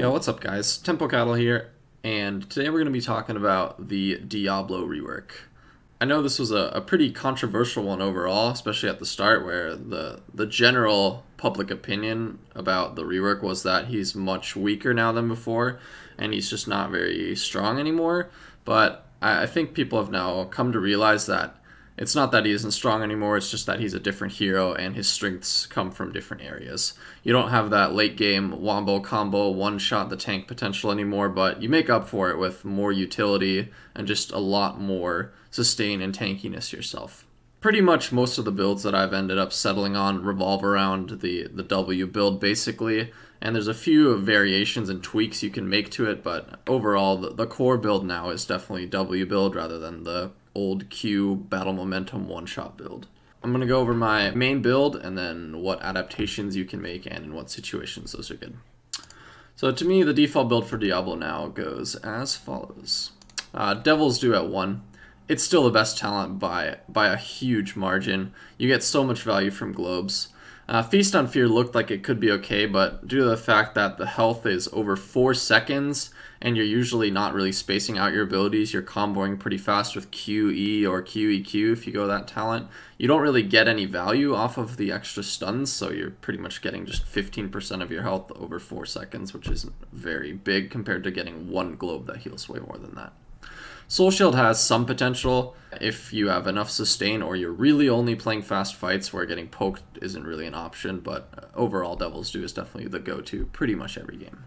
Yo, what's up guys? Tempo Cattle here, and today we're going to be talking about the Diablo rework. I know this was a pretty controversial one overall, especially at the start, where the general public opinion about the rework was that he's much weaker now than before, and he's just not very strong anymore. But I think people have now come to realize that it's not that he isn't strong anymore, it's just that he's a different hero and his strengths come from different areas. You don't have that late game wombo combo one-shot the tank potential anymore, but you make up for it with more utility and just a lot more sustain and tankiness yourself. Pretty much most of the builds that I've ended up settling on revolve around the W build basically, and there's a few variations and tweaks you can make to it, but overall the core build now is definitely W build rather than the old Q battle momentum one-shot build. I'm going to go over my main build and then what adaptations you can make and in what situations those are good. So to me, the default build for Diablo now goes as follows. Devils do at 1. It's still the best talent by a huge margin. You get so much value from globes. Feast on Fear looked like it could be okay, but due to the fact that the health is over 4 seconds and you're usually not really spacing out your abilities, you're comboing pretty fast with QE or QEQ if you go that talent, you don't really get any value off of the extra stuns, so you're pretty much getting just 15% of your health over 4 seconds, which isn't very big compared to getting one globe that heals way more than that. Soul Shield has some potential if you have enough sustain or you're really only playing fast fights where getting poked isn't really an option, but overall Devil's Due is definitely the go-to pretty much every game.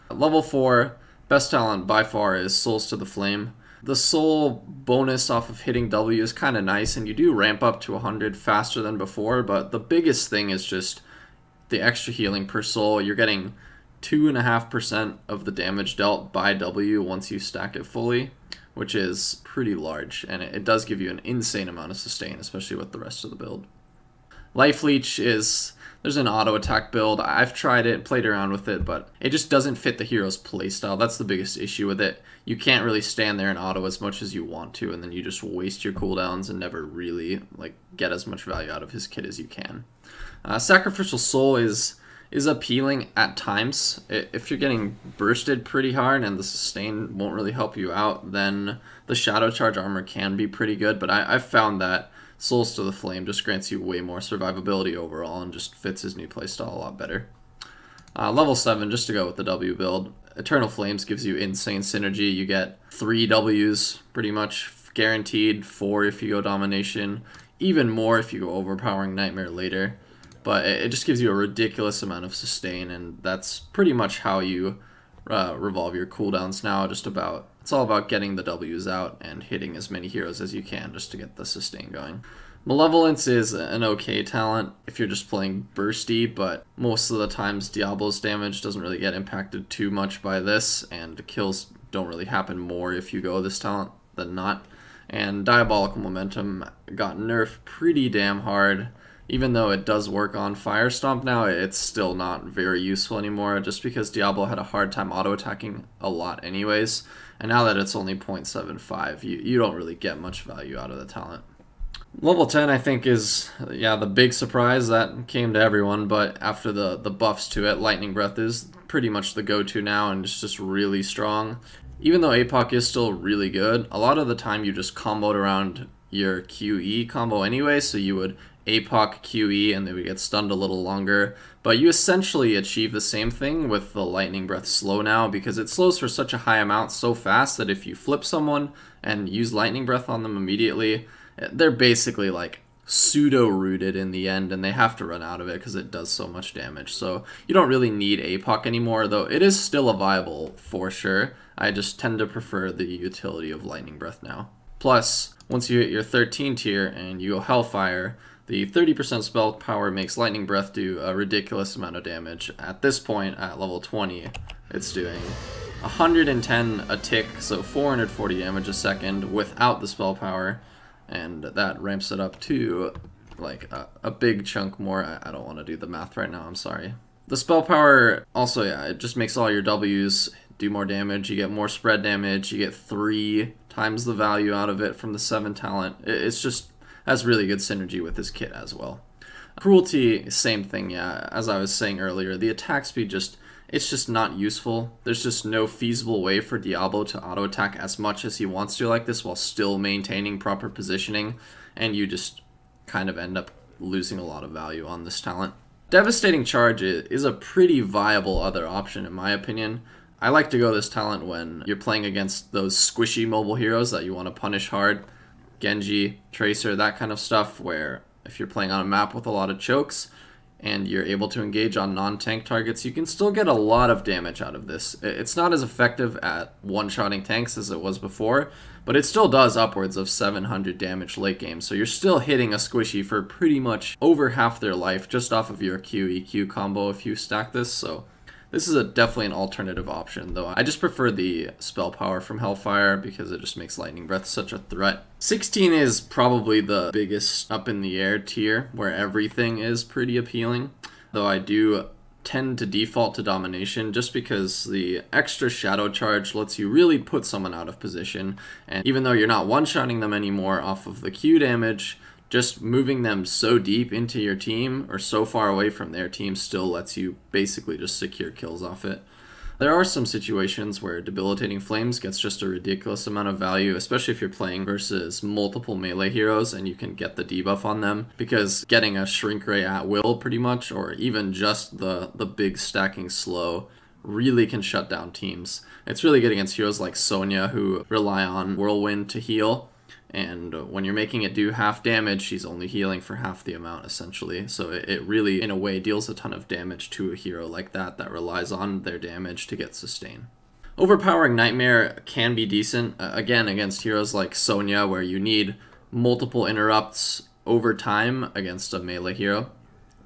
Level 4, best talent by far is Souls to the Flame. The soul bonus off of hitting W is kind of nice, and you do ramp up to 100 faster than before, but the biggest thing is just the extra healing per soul. You're getting 2.5% of the damage dealt by W once you stack it fully, which is pretty large, and it does give you an insane amount of sustain, especially with the rest of the build. Life Leech there's an auto attack build. I've tried it, played around with it, but it just doesn't fit the hero's playstyle. That's the biggest issue with it. You can't really stand there and auto as much as you want to, and then you just waste your cooldowns and never really get as much value out of his kit as you can. Sacrificial Soul is appealing at times. If you're getting bursted pretty hard and the sustain won't really help you out, then the Shadow Charge armor can be pretty good, but I've found that Souls to the Flame just grants you way more survivability overall and just fits his new playstyle a lot better. Level 7, just to go with the W build, Eternal Flames gives you insane synergy. You get 3 Ws pretty much guaranteed, 4 if you go Domination, even more if you go Overpowering Nightmare later. But it just gives you a ridiculous amount of sustain, and that's pretty much how you revolve your cooldowns now. It's all about getting the W's out and hitting as many heroes as you can just to get the sustain going. Malevolence is an okay talent if you're just playing bursty, but most of the times Diablo's damage doesn't really get impacted too much by this, and kills don't really happen more if you go this talent than not. And Diabolical Momentum got nerfed pretty damn hard. Even though it does work on Fire Stomp now, it's still not very useful anymore, just because Diablo had a hard time auto-attacking a lot anyways, and now that it's only 0.75, you don't really get much value out of the talent. Level 10, I think, is, the big surprise that came to everyone, but after the buffs to it, Lightning Breath is pretty much the go-to now, and it's just really strong. Even though APOC is still really good, a lot of the time you just comboed around your QE combo anyway, so you would APOC QE and they would get stunned a little longer, but you essentially achieve the same thing with the Lightning Breath slow now, because it slows for such a high amount so fast that if you flip someone and use Lightning Breath on them immediately, they're basically pseudo-rooted in the end, and they have to run out of it because it does so much damage. So you don't really need APOC anymore, though it is still a viable for sure. I just tend to prefer the utility of Lightning Breath now. Plus, once you hit your 13 tier and you go Hellfire, the 30% spell power makes Lightning Breath do a ridiculous amount of damage. At this point, at level 20, it's doing 110 a tick, so 440 damage a second without the spell power, and that ramps it up to a big chunk more. I don't want to do the math right now, I'm sorry. The spell power also, it just makes all your W's do more damage. You get more spread damage, you get 3 times the value out of it from the 7 talent. It's just has really good synergy with his kit as well. Cruelty, same thing, yeah. As I was saying earlier, the attack speed just it's just not useful. There's just no feasible way for Diablo to auto attack as much as he wants to like this while still maintaining proper positioning, and you just kind of end up losing a lot of value on this talent. Devastating Charge is a pretty viable other option in my opinion. I like to go this talent when you're playing against those squishy mobile heroes that you want to punish hard. Genji, Tracer, that kind of stuff, where if you're playing on a map with a lot of chokes and you're able to engage on non-tank targets, you can still get a lot of damage out of this. It's not as effective at one-shotting tanks as it was before, but it still does upwards of 700 damage late game, so you're still hitting a squishy for pretty much over half their life just off of your Q-EQ combo if you stack this, so this is definitely an alternative option, though I just prefer the spell power from Hellfire because it just makes Lightning Breath such a threat. 16 is probably the biggest up in the air tier, where everything is pretty appealing, though I do tend to default to Domination just because the extra Shadow Charge lets you really put someone out of position, and even though you're not one-shotting them anymore off of the Q damage, just moving them so deep into your team or so far away from their team still lets you basically just secure kills off it. There are some situations where Debilitating Flames gets just a ridiculous amount of value, especially if you're playing versus multiple melee heroes and you can get the debuff on them, because getting a Shrink Ray at will pretty much, or even just the big stacking slow, really can shut down teams. It's really good against heroes like Sonya who rely on Whirlwind to heal. And when you're making it do half damage, she's only healing for half the amount, essentially. So it really, in a way, deals a ton of damage to a hero like that relies on their damage to get sustain. Overpowering Nightmare can be decent, again, against heroes like Sonya, where you need multiple interrupts over time against a melee hero.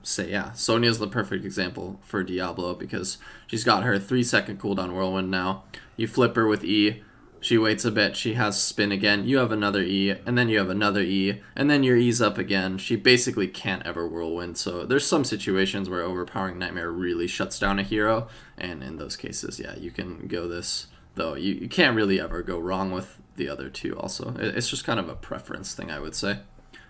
Say, yeah, Sonya's the perfect example for Diablo because she's got her 3-second cooldown Whirlwind now. You flip her with E. She waits a bit, she has spin again, you have another E, and then you have another E, and then your E's up again. She basically can't ever Whirlwind, so there's some situations where Overpowering Nightmare really shuts down a hero, and in those cases, yeah, you can go this, though you can't really ever go wrong with the other two also. It's just kind of a preference thing, I would say,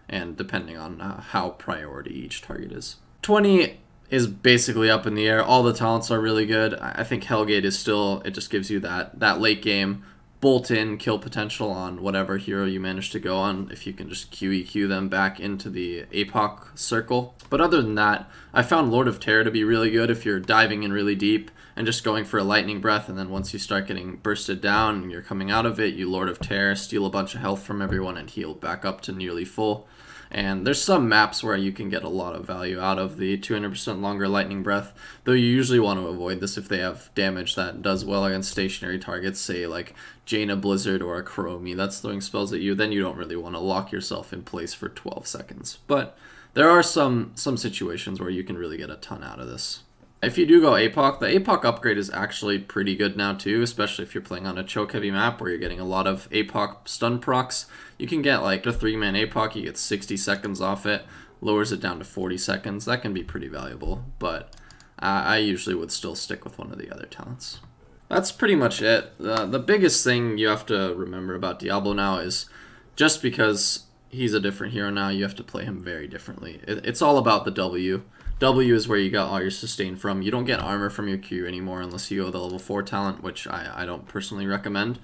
and depending on how priority each target is. 20 is basically up in the air. All the talents are really good. I think Hellgate is still, it just gives you that late game bolt-in kill potential on whatever hero you manage to go on if you can just QEQ them back into the APOC circle. But other than that, I found Lord of Terror to be really good if you're diving in really deep and just going for a Lightning Breath, and then once you start getting bursted down and you're coming out of it, you Lord of Terror, steal a bunch of health from everyone and heal back up to nearly full. And there's some maps where you can get a lot of value out of the 200% longer Lightning Breath, though you usually want to avoid this if they have damage that does well against stationary targets, say like Jaina Blizzard or a Chromie that's throwing spells at you. Then you don't really want to lock yourself in place for 12 seconds. But there are some situations where you can really get a ton out of this. If you do go APOC, the APOC upgrade is actually pretty good now too, especially if you're playing on a choke-heavy map where you're getting a lot of APOC stun procs. You can get like a 3-man APOC, you get 60 seconds off it, lowers it down to 40 seconds. That can be pretty valuable, but I usually would still stick with one of the other talents. That's pretty much it. The biggest thing you have to remember about Diablo now is just because he's a different hero now, you have to play him very differently. It's all about the W. W is where you got all your sustain from. You don't get armor from your Q anymore unless you go the level 4 talent, which I don't personally recommend.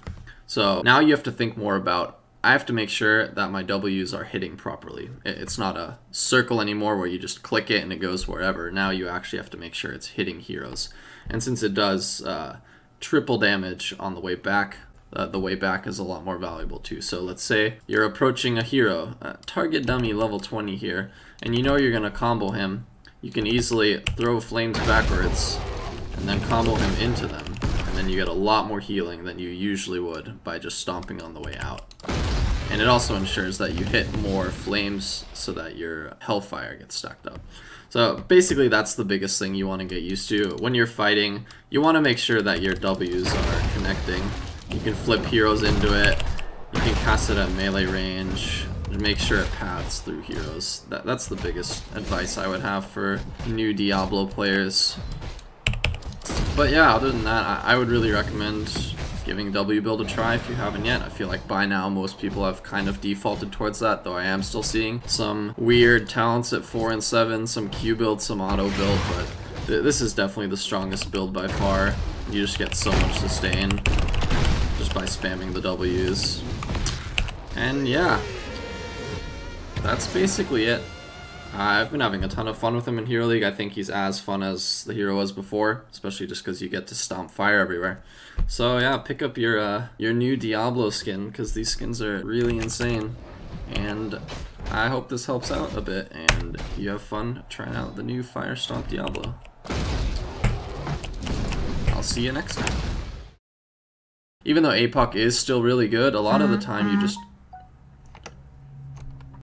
So now you have to think more about, I have to make sure that my Ws are hitting properly. It's not a circle anymore where you just click it and it goes wherever. Now you actually have to make sure it's hitting heroes. And since it does triple damage on the way back is a lot more valuable too. So let's say you're approaching a hero, target dummy level 20 here, and you know you're going to combo him. You can easily throw flames backwards and then combo him into them, and then you get a lot more healing than you usually would by just stomping on the way out. And it also ensures that you hit more flames so that your Hellfire gets stacked up. So basically that's the biggest thing you want to get used to. When you're fighting, you want to make sure that your Ws are connecting. You can flip heroes into it, you can cast it at melee range, and make sure it paths through heroes. That's the biggest advice I would have for new Diablo players. But yeah, other than that, I would really recommend giving W build a try if you haven't yet. I feel like by now most people have kind of defaulted towards that, though I am still seeing some weird talents at 4 and 7, some Q build, some auto build, but This is definitely the strongest build by far. You just get so much sustain just by spamming the W's. And yeah, that's basically it. I've been having a ton of fun with him in Hero League. I think he's as fun as the hero was before, especially just because you get to stomp fire everywhere. So yeah, pick up your new Diablo skin, because these skins are really insane. And I hope this helps out a bit, and you have fun trying out the new Fire Stomp Diablo. I'll see you next time. Even though APOC is still really good, a lot of the time you just